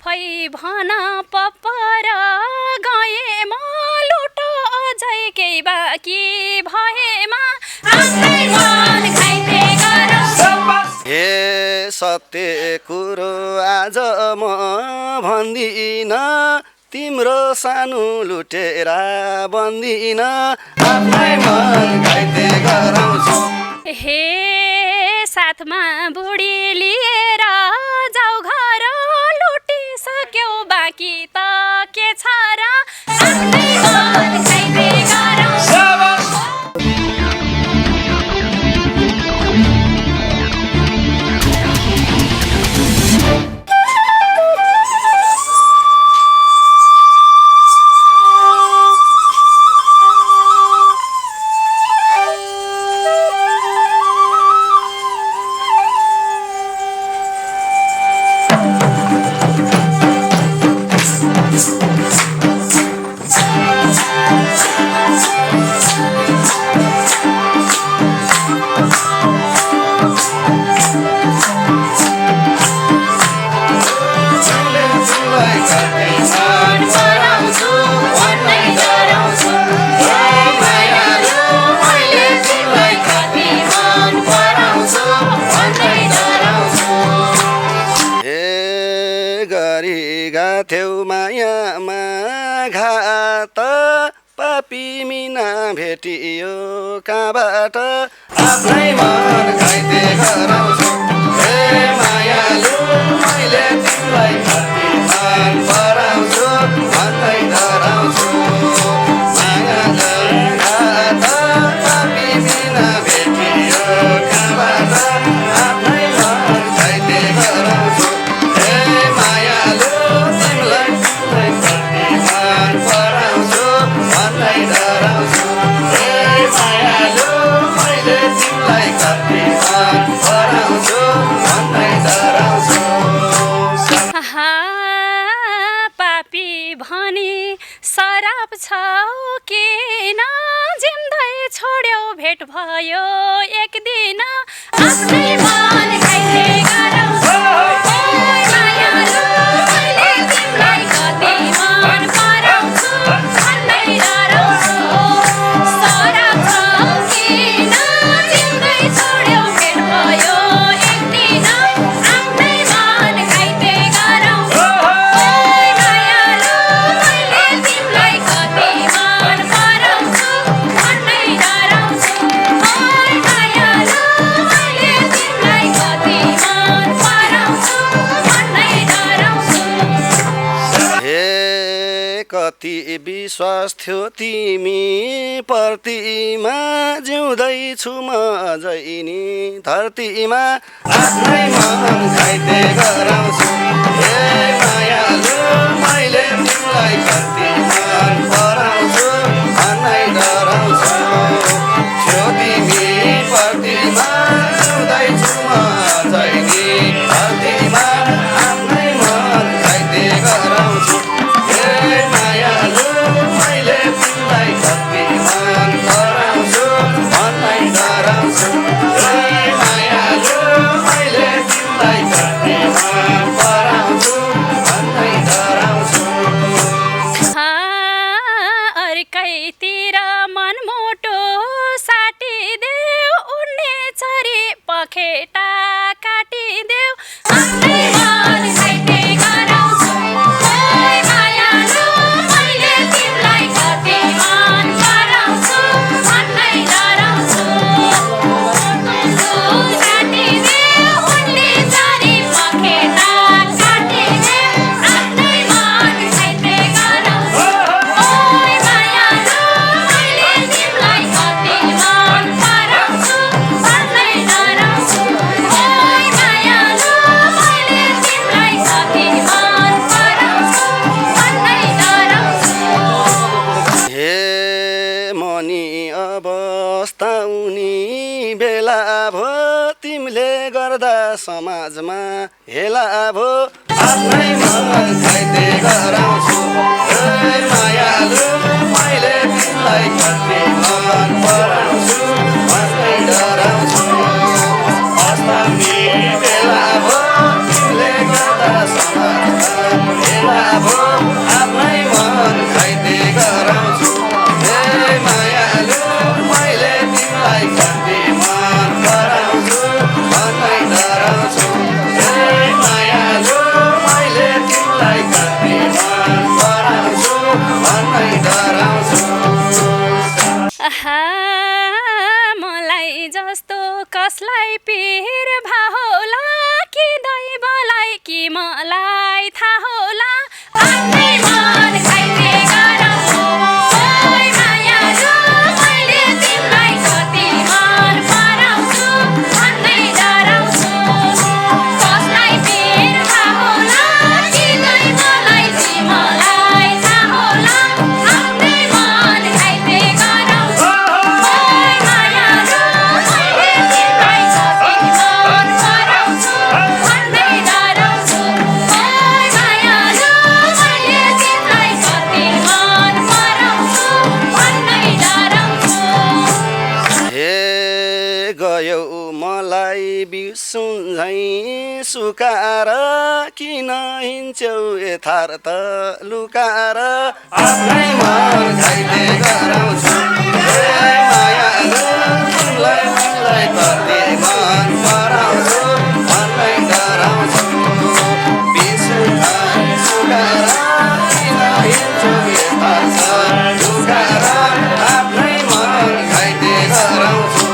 आफै भन पपर गएमा लुट अझै केही बाँकी भएमा आफ्नै मन खाइते गरौँ। हे सत्य कुरो आज म भन्दिन, तिम्रो सानो लुटेर बन्दिन, आफ्नै मन घाइते गराउँछु। हे साथमा बुढी लिएर जाऊ घर, लुटिसक्यौ बाँकी त के छ र, आफ्नै मन घाइते गराउँछु। गाथ्यौ मायामा घात, पापी मिना भेटियो कहाँबाट, आफ्नै मन घाइते गराउँछु। हे मायालु मैले तिमीलाई कति मन पराउँछु, भन्दै डराउँछु। मायाले घात पापी मिना भेटियो कहाँबाट, आफ्नै मन घाइते गराउँछु। हे मायालु पापी भनी शराब छ किन, जिउँदै छोड्यौ भेट भयो एक दिन, आफ्नै मन घाइते गराउँछु। मायालु मैले तिमीलाई कति मन पराउँछु, भन्दै डराउँछु। शराब छ किन, जिउँदै छोड्यौ भेट भयो एक दिन, आफ्नै मन घाइते गराउँछु। मायालु मैले तिमीलाई कति मन पराउँछु, भन्दै डराउँछु। मायालु मैले तिमीलाई कति मन पराउँछु, भन्दै डराउँछु। हे कति विश्वास थियो तिमी प्रतिमा, जिउँदैछु म अझै नि धरतीमा, आफ्नै मन घाइते गराउँछु। हे मायालु मैले तिमीलाई कति मन पराउँछु, भन्दै डराउँछु। थियो तिमी प्रतिमा, जिउँदैछु म अझै नि धरतीमा, आफ्नै मन घाइते गराउँछु। हे मायालु मैले तिमीलाई कति मन पराउँछु, भन्दै डराउँछु। हे मायालु मैले तिमीलाई कति मन पराउँछु, भन्दै डराउँछु। अर्कैतिर मनमुटो साटिदेऊ, उड्ने चरी पखेटा काटिदेऊ, आफ्नै मन घाइते गराउँछु। मायालु मैले तिमीलाई कति मन पराउँछु, भन्दै डराउँछु। साटिदेऊ, उड्ने चरी पखेटा काटिदेऊ, आफ्नै मन घाइते गराउँछु। मायालु मैले तिमीलाई कति मन पराउँछु, भन्दै डराउँछु। मायालु मैले तिमीलाई कति मन पराउँछु, भन्दै डराउँछु। हे मनी अवस्था उनी बेला भो, तिमीले गर्दा समाजमा हेला भो, आफ्नै मन घाइते गराउँछु। हे मायालु मैले तिमीलाई कति मन पराउँछु, भन्दै डराउँछु। अष्टमी बेला भो, तिमीले गर्दा समाजमा बिसुन्झै सुकाएर किन हिँड्छौ यथार्थ लुकाएर आफ्नै मन घाइते गराउँछु मायालु तिमीलाई तिमीलाई कति मन पराउँछु भन्दै डराउँछु बिसुन्झै सुकाएर किन हिँड्छौ यथार्थ लुकाएर आफ्नै मन घाइते गराउँछु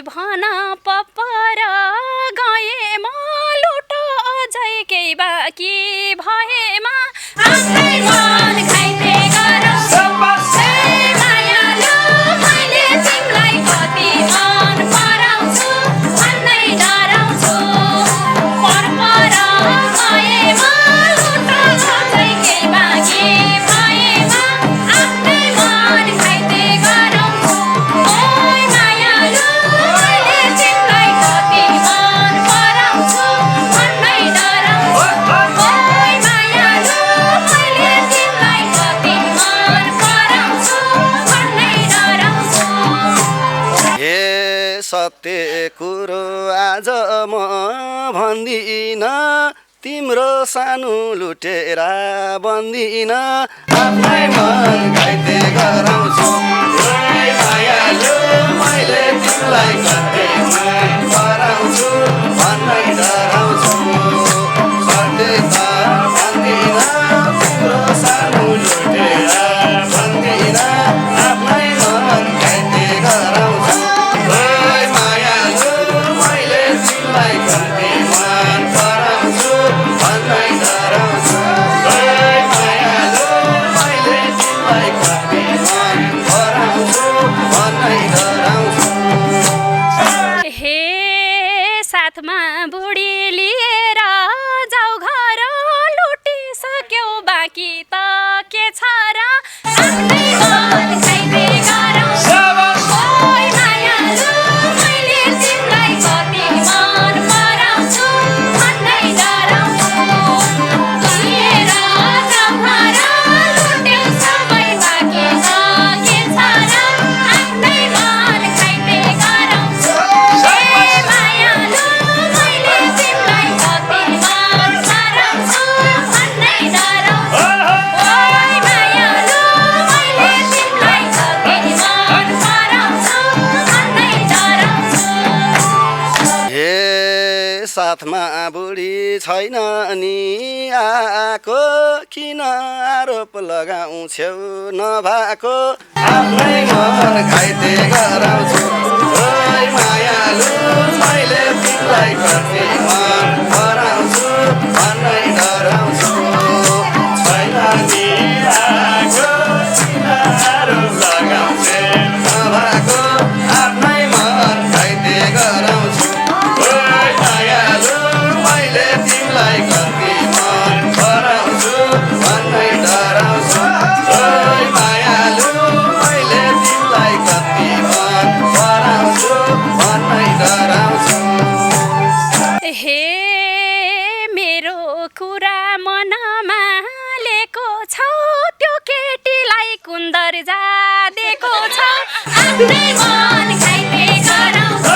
भन पपर गएमा लुट अझै केही बाँकी भएमा आफ्नै मन घाइते गराउँछु मायालु मैले तिमीलाई कति मन पराउँछु भन्दै डराउँछु परपर गएमा लुट अझै केही बाँकी भएमा आफ्नै मन घाइते गराउँछु सत्य कुरो आज म भन्दिन तिम्रो सानो लुटेर बन्दिन आफ्नै मन घाइते गराउँछु मायालु मैले तिमीलाई कति मन पराउँछु भन्दै डराउँछु सत्य त भन्दिन तिम्रो सानो लुटेर बन्दिन आफ्नै मन घाइते गराउँछु साथमा बुढी लिएर जाऊ घर लुटिसक्यौ बाँकी त के छ र आफ्नै मन घाइते गराउँछु मायालु मैले तिमीलाई कति मन पराउँछु भन्दै डराउँछु लिएर जाऊ घर लुट्यौ सबै बाँकी त के छ र आफ्नै मन घाइते गराउँछु साथमा बुढी छैन नि आएको किन आरोप लगाउँछौ नभएको आफ्नै मन घाइते गराउँछु मायालु मैले तिमीलाई कति मन पराउँछु भन्दै डराउँछु छैन नि आएको किन आरोप लगाउँछौ नभएको आफ्नै मन घाइते गराउँछु तिमीलाई कति मन पराउँछु भन्दै डराउँछु मायालु मैले तिमीलाई कति मन पराउँछु भन्दै डराउँछु हे मेरो कुरा मनमा लेको छौ त्यो केटीलाई कुन्दर जादेको छ आफ्नै मन घाइते गराउँछु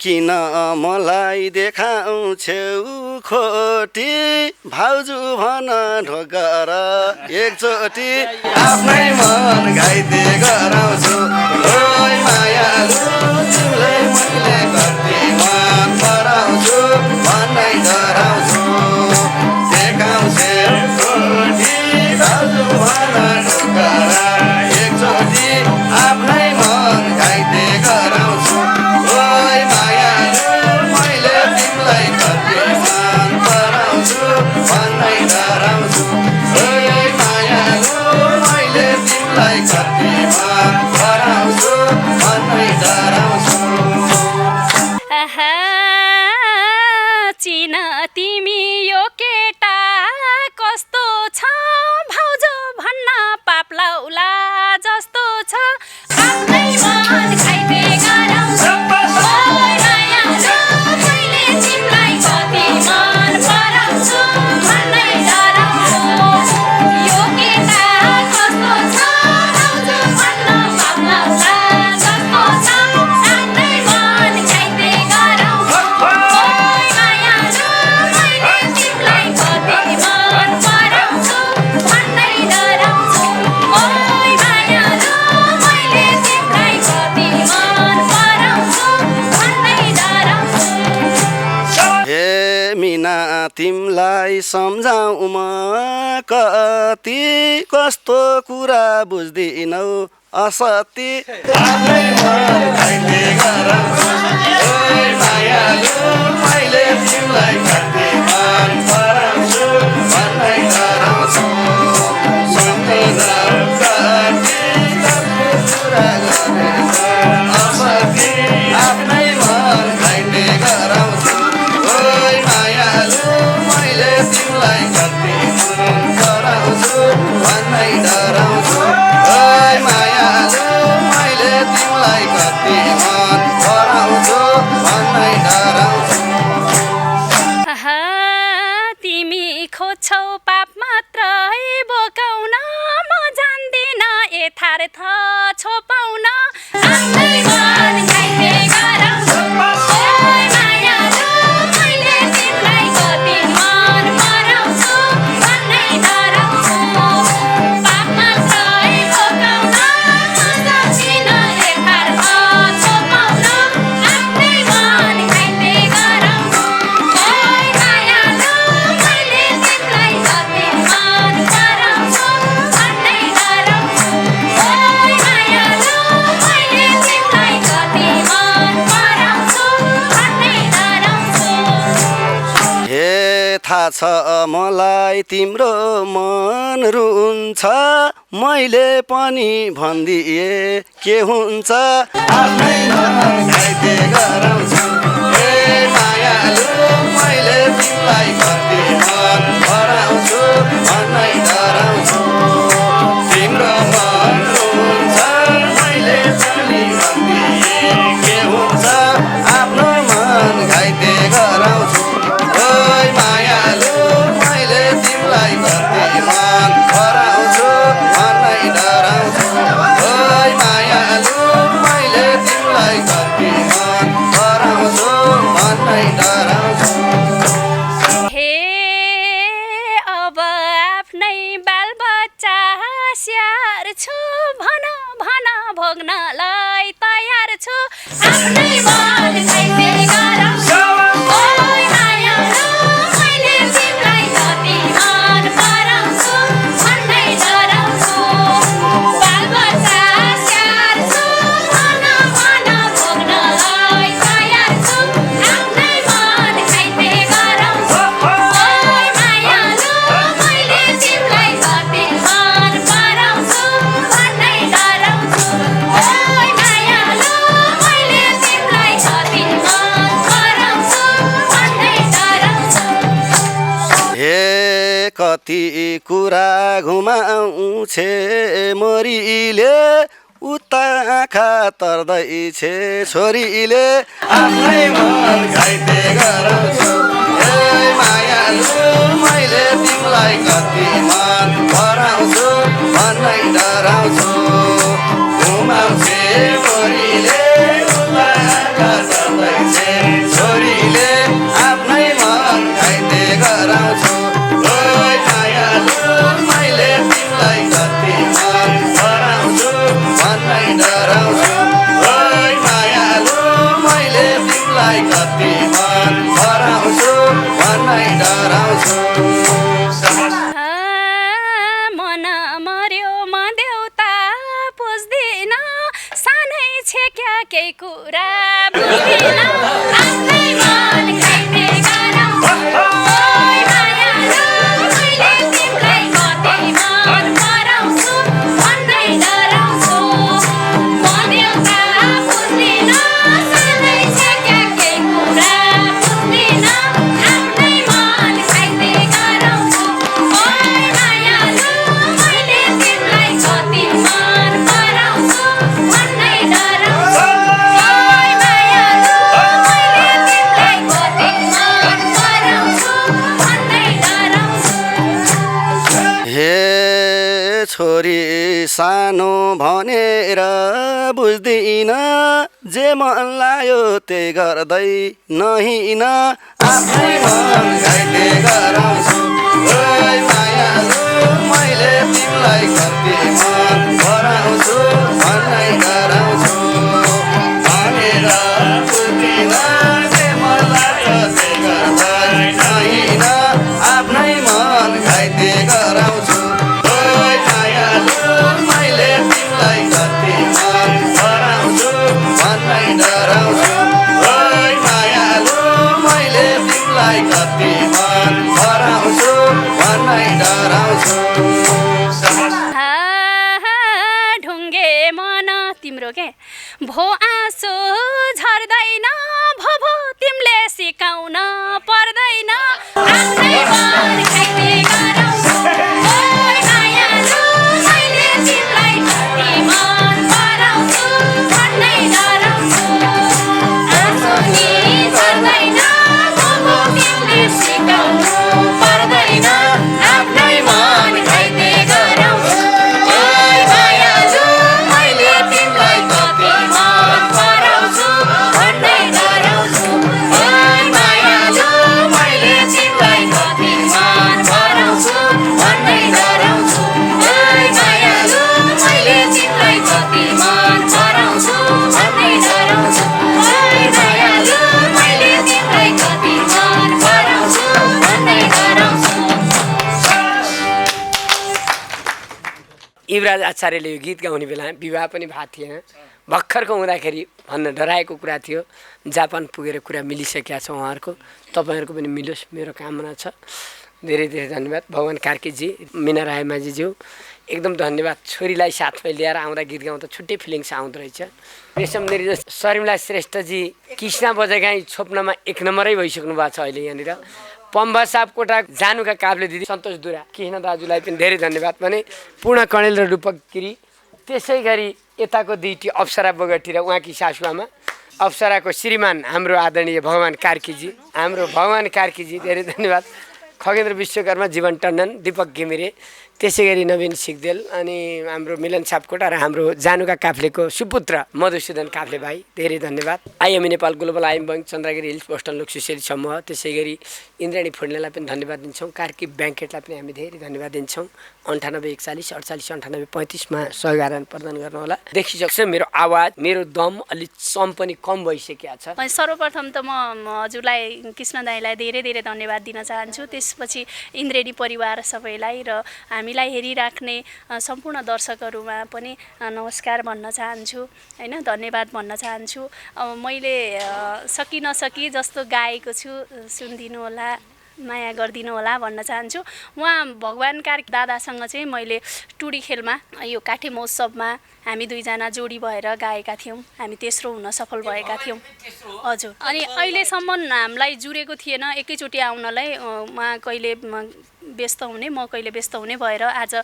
किन मलाई देखाउँछौ खोटी भाउजू भन ढोकर एकचोटि आफ्नै मन घाइते गराउँछु मायालु तिमीलाई मैले कति मन पराउँछु भन्दै डराउँछु देखाउँछौ खोटी भाउजू भन ढोकर सोचिन तिमी यो केटा कस्तो छ भाउजू भन्न पाप लाउला जस्तो छ आफ्नै मन खाइते गराउँछु ओइ मायालु मैले तिमीलाई कति मन पराउँछु भन्नै डराउँछु यो केटा कस्तो छ भाउजू भन्न पाप लाउला जस्तो छ आफ्नै मन खाइते गराउँछु ओइ मायालु मैले तिमीलाई कति मन पराउँछु भन्नै डराउँछु ओइ मायालु मैले तिमीलाई कति मन पराउँछु भन्नै डराउँछु हे मिना तिमलाई सम्झाउ म कति कस्तो कुरा बुझ्दिनौ असति आफ्नै मन खाइते गराउँछु ओइ मायालु मैले तिमीलाई कति मन पराउँछु भन्नै डराउँछु सम्झिनौ कति कस्तो कुरा गरेको असति आफ्नै मन खाइते गराउँछु ओइ मायालु मैले तिमीलाई कति मन पराउँछु भन्नै डराउँछु ओइ मायालु मैले तिमीलाई कति मन पराउँछु भन्नै डराउँछु आहा, तिमी खोज्छौ पाप मात्रै बोकाउन म जान्दिन यथार्थ छोपाउन आफ्नै मन खाइते गराउँछु ओइ मायालु मैले तिमीलाई कति मन पराउँछु भन्नै डराउँछु पाप मात्रै बोकाउन म जान्दिन यथार्थ छोपाउन आफ्नै मन खाइते गराउँछु ओइ मायालु मैले तिमीलाई कति मन पराउँछु भन्नै डराउँछु ओइ मायालु मैले तिमीलाई कति मन पराउँछु भन्नै डराउँछु हे थाहा छ मलाई तिम्रो मन रुन्छ मैले पनि भनिदिए के हुन्छ आफ्नै मन खाइते गराउँछु हे मायालु मैले तिमीलाई कति मन पराउँछु भन्नै डराउँछु तिम्रो मन रुन्छ मैले पनि भनिदिए के हुन्छ आफ्नो मन खाइते गराउँछु ओइ मायालु मैले तिमीलाई कति मन पराउँछु भन्नै डराउँछु ओइ मायालु मैले तिमीलाई कति मन पराउँछु भन्नै डराउँछु हे अब आफ्नै बालबच्चा स्याहार छु भन भन भोग्नलाई तयार छु आफ्नै मन खाइते गराउँछु ओइ मायालु मैले तिमीलाई कति मन पराउँछु भन्नै डराउँछु बालबच्चा स्याहार छु भन भन भोग्नलाई तयार छु आफ्नै मन खाइते गराउँछु ओइ मायालु मैले तिमीलाई कति मन पराउँछु भन्नै डराउँछु ओइ मायालु मैले तिमीलाई कति मन पराउँछु भन्नै डराउँछु हे कति कुरा घुमाउँछे मोरीले उता आँखा तर्दैछे छोरीले आफ्नै मन खाइते गराउँछु हे मायालु मैले तिमीलाई कति मन पराउँछु भन्नै डराउँछु घुमाउँछे मोरीले उता आँखा तर्दैछे छोरीले आफ्नै मन खाइते गराउँछु ओइ मायालु मैले तिमीलाई कति मन पराउँछु भन्नै डराउँछु ओइ मायालु मैले तिमीलाई कति मन पराउँछु भन्नै डराउँछु मन मर्यो म देउता पुज्दिन सानै छेक्या केही कुरा बुझ्दिन आफ्नै मन खाइते गराउँछु ओइ मायालु मैले तिमीलाई कति मन पराउँछु भन्नै डराउँछु म देउता पुज्दिन सानै छेक्या केही कुरा बुझ्दिन छोरी सानो भनेर बुझ्दिन जे मन लाग्यो त्यही गर्दै नहिन आफ्नै मन घाइते गराउँछु ओइ मायालु मैले तिमीलाई कति मन पराउँछु भन्नै गराउँछु भनेर बुझ्दिन जे मन लाग्यो त्यही गर्दै नहिन आफ्नै मन घाइते गराउँछु ओइ मायालु मैले तिमीलाई कति मन पराउँछु भन्नै डराउँछु ओइ मायालु मैले तिमीलाई कति मन पराउँछु भन्नै डराउँछु ढुङ्गे मन तिम्रो के भो आँसु झर्दैन भो तिमीले सिकाउन पर्दैन आफ्नै मन घाइते गराउँछु ओइ मायालु मैले तिमीलाई कति मन पराउँछु भन्नै डराउँछु आँसु नि झर्दैन भो तिमीले सिकाउनु पर्दैन आफ्नै मन घाइते गराउँछु ओइ मायालु मैले तिमीलाई कति मन पराउँछु भन्नै डराउँछु ओइ मायालु मैले तिमीलाई कति मन पराउँछु भन्नै डराउँछु ओइ मायालु मैले तिमीलाई कति मन पराउँछु भन्नै डराउँछु ओइ मायालु मैले तिमीलाई कति मन पराउँछु भन्नै डराउँछु। युवराज आचार्यले यो गीत गाउने बेला विवाह पनि भएको थिएन भर्खरको हुँदाखेरि भन्न डराएको कुरा थियो जापान पुगेर कुरा मिलिसकेका छ उहाँहरूको तपाईँहरूको पनि मिलोस् मेरो कामना छ धेरै धेरै धन्यवाद भगवान कार्कीजी मिना रायमाझीज्यू एकदम धन्यवाद छोरीलाई साथमा लिएर आउँदा गीत गाउँदा छुट्टै फिलिङ्स आउँदो रहेछ रेशम नेरी शर्मिला श्रेष्ठजी कृष्ण बजागाई छोप्नमा 1 नम्बरै भइसक्नु भएको छ अहिले यहाँनिर पम्बा सापकोटा जानुका काभ्ले दिदी सन्तोष दुरा कृष्ण दाजुलाई पनि धेरै धन्यवाद भने पूर्ण कणेल र रूपक गिरी त्यसै गरी यताको दुईटी अप्सरा बोगटी र उहाँकी सासुआमा अप्सराको श्रीमान हाम्रो आदरणीय भगवान कार्कीजी धेरै धन्यवाद खगेन्द्र विश्वकर्मा जीवन टन्डन दीपक घिमिरे त्यसै गरी नवीन सिगदेल अनि हाम्रो मिलन सापकोटा र हाम्रो जानुका काफ्लेको सुपुत्र मधुसूदन काफ्ले भाइ धेरै धन्यवाद IME Nepal global I'm bank Chandragiri hills postal लोक सुशेरी समूह त्यसै गरी इन्द्राणी फुड्नेलाई पनि धन्यवाद दिन्छौँ कार्की ब्याङ्केटलाई पनि हामी धेरै धन्यवाद दिन्छौँ 9841488835मा सहयोग प्रदान गर्नुहोला देखिसक्छ मेरो आवाज मेरो दम अलिक सम पनि कम भइसकेको छ सर्वप्रथम त म हजुरलाई कृष्ण दाईलाई धेरै धेरै धन्यवाद दिन चाहन्छु त्यसपछि इन्द्रेणी परिवार सबैलाई र हामीलाई हेरिराख्ने सम्पूर्ण दर्शकहरूमा पनि नमस्कार भन्न चाहन्छु हैन धन्यवाद भन्न चाहन्छु मैले सकि नसकी जस्तो गाएको छु सुनिदिनु होला माया गरिदिनु होला भन्न चाहन्छु उहाँ भगवान कार्की दादासँग चाहिँ मैले टुडी खेलमा यो काठे महोत्सवमा हामी दुईजना जोडी भएर गाएका थियौँ हामी तेस्रो हुन सफल भएका थियौँ हजुर अनि अहिलेसम्म हामीलाई जुरेको थिएन एकैचोटि आउनलाई उहाँ कहिले व्यस्त हुने म कहिले व्यस्त हुने भएर आज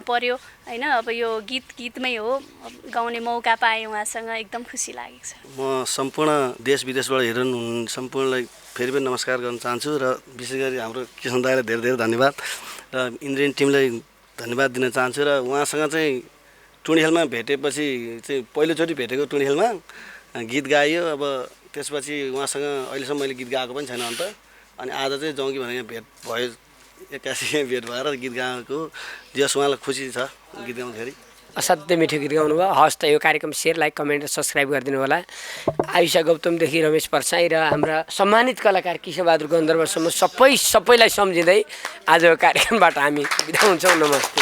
पर्यो हैन अब यो गीतमै हो गाउने मौका पाएँ उहाँसँग एकदम खुसी लागेको छ म सम्पूर्ण देश विदेशबाट हेर्नु सम्पूर्णलाई फेरि पनि नमस्कार गर्न चाहन्छु र विशेष गरी हाम्रो कृष्ण दाइलाई धेरै धेरै धन्यवाद र इन्द्रेणी टिमलाई धन्यवाद दिन चाहन्छु र उहाँसँग चाहिँ टुँडिखेलमा भेटेपछि चाहिँ पहिलोचोटि भेटेको टुँडिखेलमा गीत गाइयो अब त्यसपछि उहाँसँग अहिलेसम्म मैले गीत गाएको पनि छैन अन्त अनि आज चाहिँ जाउँ कि भनेर भेट भयो एक्कासी भेट भएर गीत गाएको जस उहाँलाई खुसी छ गीत गाउँदाखेरि असाध्यै मिठो गीत गाउनुभयो हस् त यो कार्यक्रम सेयर लाइक कमेन्ट र सब्सक्राइब गरिदिनु होला आयुषा गौतमदेखि रमेश परसाई र हाम्रा सम्मानित कलाकार कृष्णबहादुर गन्धर्वसम्म सबैलाई सम्झिँदै आजको कार्यक्रमबाट हामी बिदा हुन्छौँ नमस्ते।